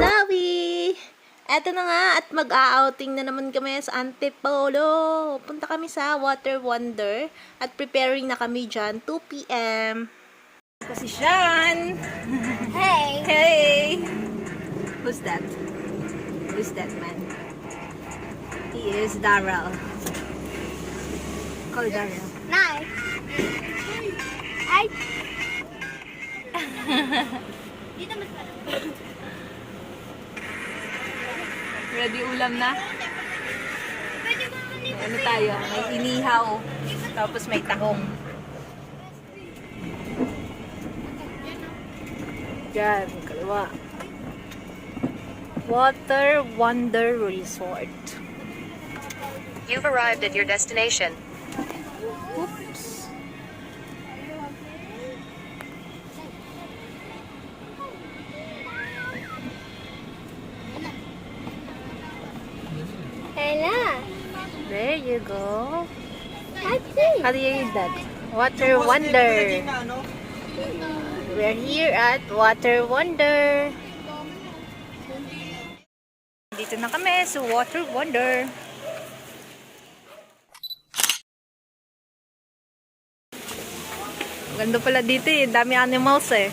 Lawi! Eto na nga at mag-a-outing na naman kami sa Antipolo. Punta kami sa Water Wonder at preparing na kami dyan 2 p.m. Kasi Sean! Hey! Hey! Who's that? Who's that man? He is Daryl. Call Daryl. Nice! Ay! Dito mas Ready ulam na? May ano tayo? May inihaw. Tapos may tahong. Yan, kaliwa. Water Wonder Resort. You've arrived at your destination. Oops. Hello! There you go. Ate! How do you read that? Water Wonder. We're here at Water Wonder. Dito na kami sa Water Wonder. Ganda pala dito eh. Dami animals eh.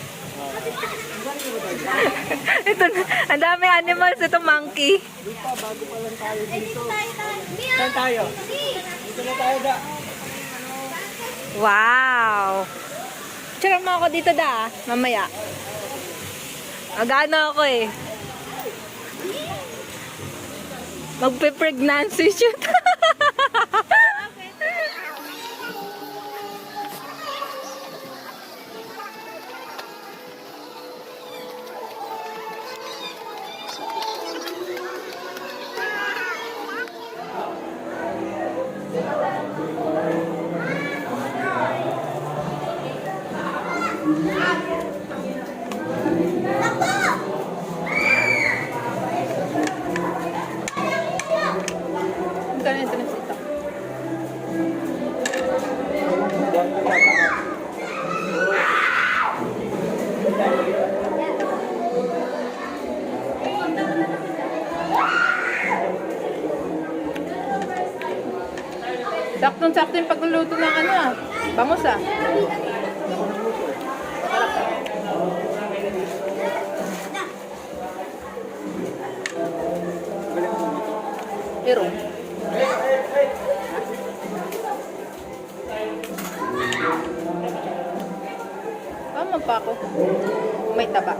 Ito, ang dami animals. Ito monkey. Bago pa lang tayo dito. Saan tayo? Dito na tayo da. Wow! Tsaka mo ako dito da, mamaya. Agana ako eh. Magpe-pregnancy shoot. Ganito na sito. Saktong-sakto yung pagluluto ng ano ah. Bangus ah. Pero tama pa ako. May taba.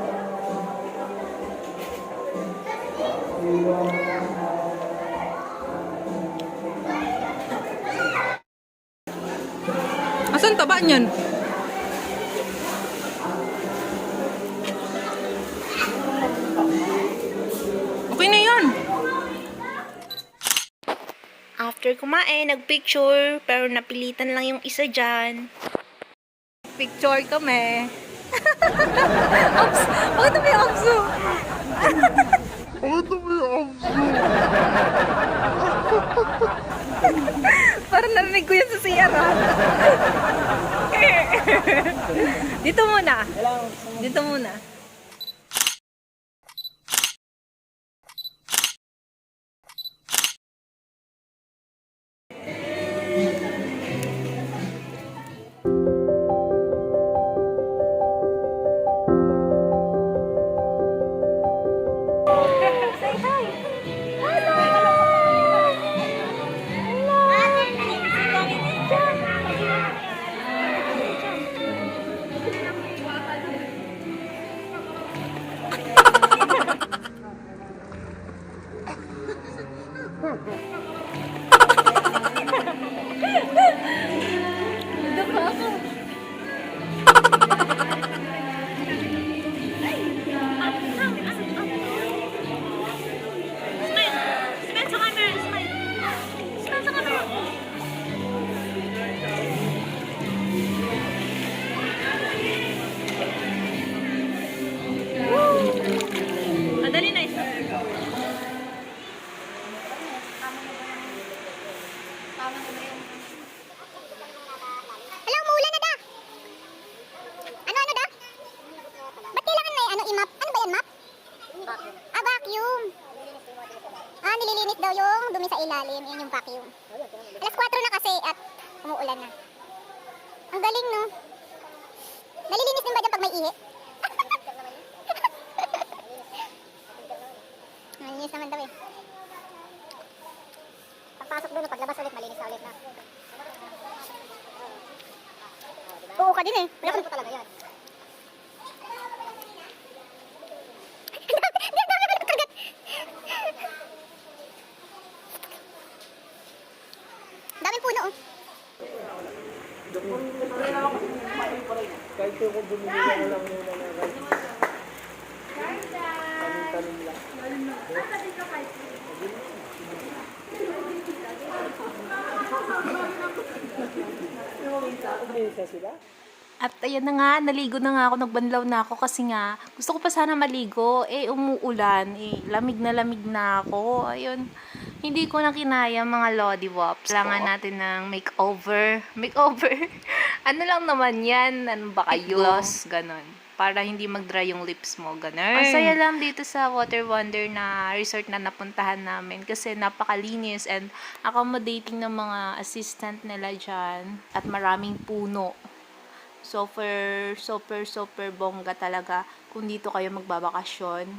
Asan taba niyan? Okay na yun. After kumain, nagpicture, pero napilitan lang yung isa dyan. Picture kami. Ops! Bakit na may opso? Bakit may opso? Parang narinig ko yan sa CR, ha? Dito muna. Dito muna. ilalim, yun yung vacuum. Alas 4 na kasi at umuulan na. Ang galing, no? Nalilinis din ba dyan pag may ihi? Nalilinis naman daw eh. Pagpasok doon, paglabas ulit, malinis na ulit na. Oo ka din eh. Wala ka talaga yan. Daming puno oh. Kahit ko bumili na lang muna na rice. Tanim-tanim lang. Isa sila? At ayan na nga, naligo na nga ako, nagbanlaw na ako kasi nga, gusto ko pa sana maligo, umuulan, lamig na ako, ayun. Hindi ko na kinaya mga Lodi Wops. Kailangan natin ng makeover. Makeover? Ano lang naman yan? Ano ba kayo? Gloss, ganon. Para hindi mag-dry yung lips mo, ganon. Ang saya lang dito sa Water Wonder na resort na napuntahan namin kasi napakalinis and accommodating ng mga assistant nila dyan. At maraming puno. Super bongga talaga kung dito kayo magbabakasyon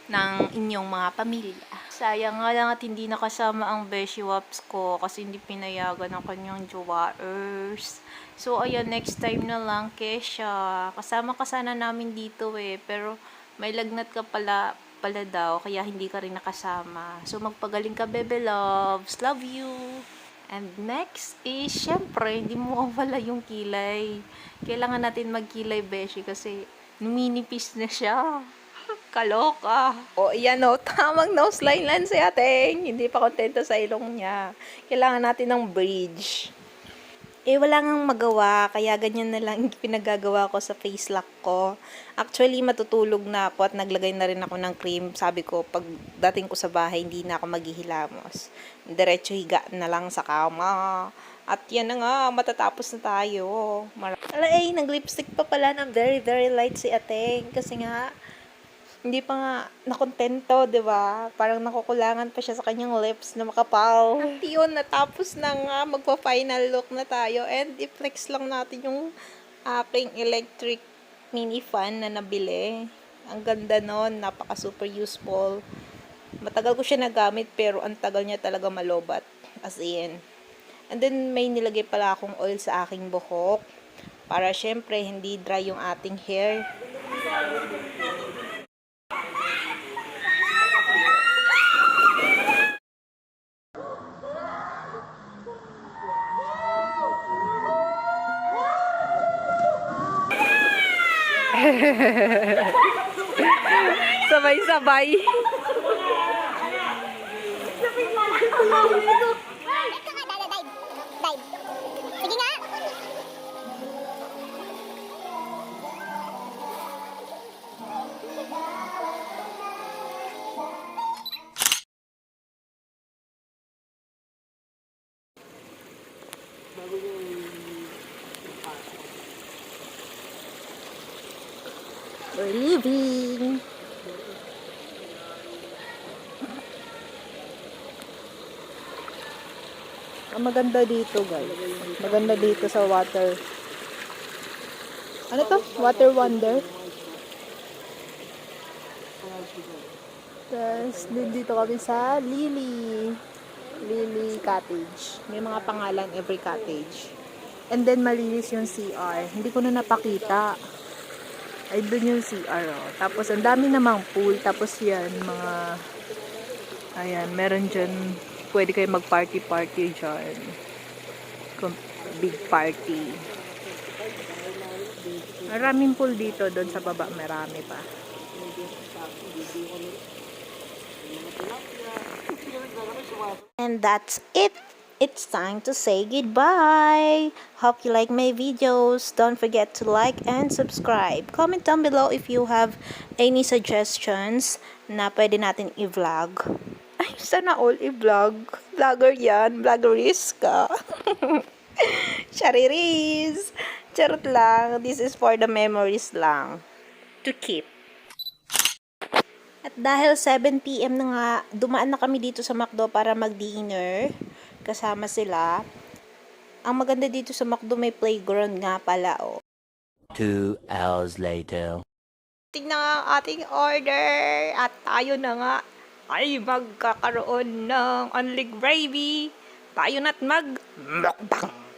ng inyong mga pamilya. Sayang nga lang at hindi nakasama ang Beshi Wops ko kasi hindi pinayagan ng kanyang jowaers. So, ayan, next time na lang, Kesha. Kasama ka sana namin dito pero may lagnat ka pala daw, kaya hindi ka rin nakasama. So, magpagaling ka, bebe loves. Love you! And next is, syempre, hindi mo mawala yung kilay. Kailangan natin magkilay, Beshi, kasi numinipis na siya. Kaloka. O, iyan o, tamang nose line lang si ating. Hindi pa kontento sa ilong niya. Kailangan natin ng bridge. Wala ngang magawa, kaya ganyan na lang pinagagawa ko sa face lock ko. Actually, matutulog na ako at naglagay na rin ako ng cream. Sabi ko, pag dating ko sa bahay, hindi na ako maghihilamos. Diretso higa na lang sa kama. At yan na nga, matatapos na tayo. Nag-lipstick pa pala ng very light si Ateng. Kasi nga, hindi pa nga nakontento, di ba? Parang nakukulangan pa siya sa kanyang lips na makapal. At yun, natapos na nga, magpa-final look na tayo. And i-flex lang natin yung aking electric mini fan na nabili. Ang ganda nun, napaka-super useful. Matagal ko siya nagamit pero ang tagal niya talaga malobat. As in. And then may nilagay pala akong oil sa aking buhok. Para syempre hindi dry yung ating hair. Sabay-sabay. Ito nga, dada, dive. Dive. Sige nga. We're leaving. Ang maganda dito, guys. Maganda dito sa water. Ano to? Water Wonder. Tapos, dito kami sa Lily Cottage. May mga pangalan every cottage. And then, malinis yung CR. Hindi ko na napakita. Ay, doon yung CR, oh. Tapos, ang dami namang pool. Tapos, yan, mga, ayan, meron dyan, pwede kayo mag-party dyan. Big party. Maraming pool dito, doon sa baba, marami pa. And that's it. It's time to say goodbye. Hope you like my videos. Don't forget to like and subscribe. Comment down below if you have any suggestions na pwede natin i-vlog. Ay, sana all i-vlog. Vlogger yan. Vloggeris ka. Chariris. Charot lang. This is for the memories lang. To keep. At dahil 7 p.m. na nga, dumaan na kami dito sa McDo para mag-dinner. Kasama sila. Ang maganda dito sa McDo, may playground nga pala, oh. 2 hours later. Tingnan nga ang ating order. At tayo na nga ay magkakaroon ng only gravy. Tayo na't mag-mukbang.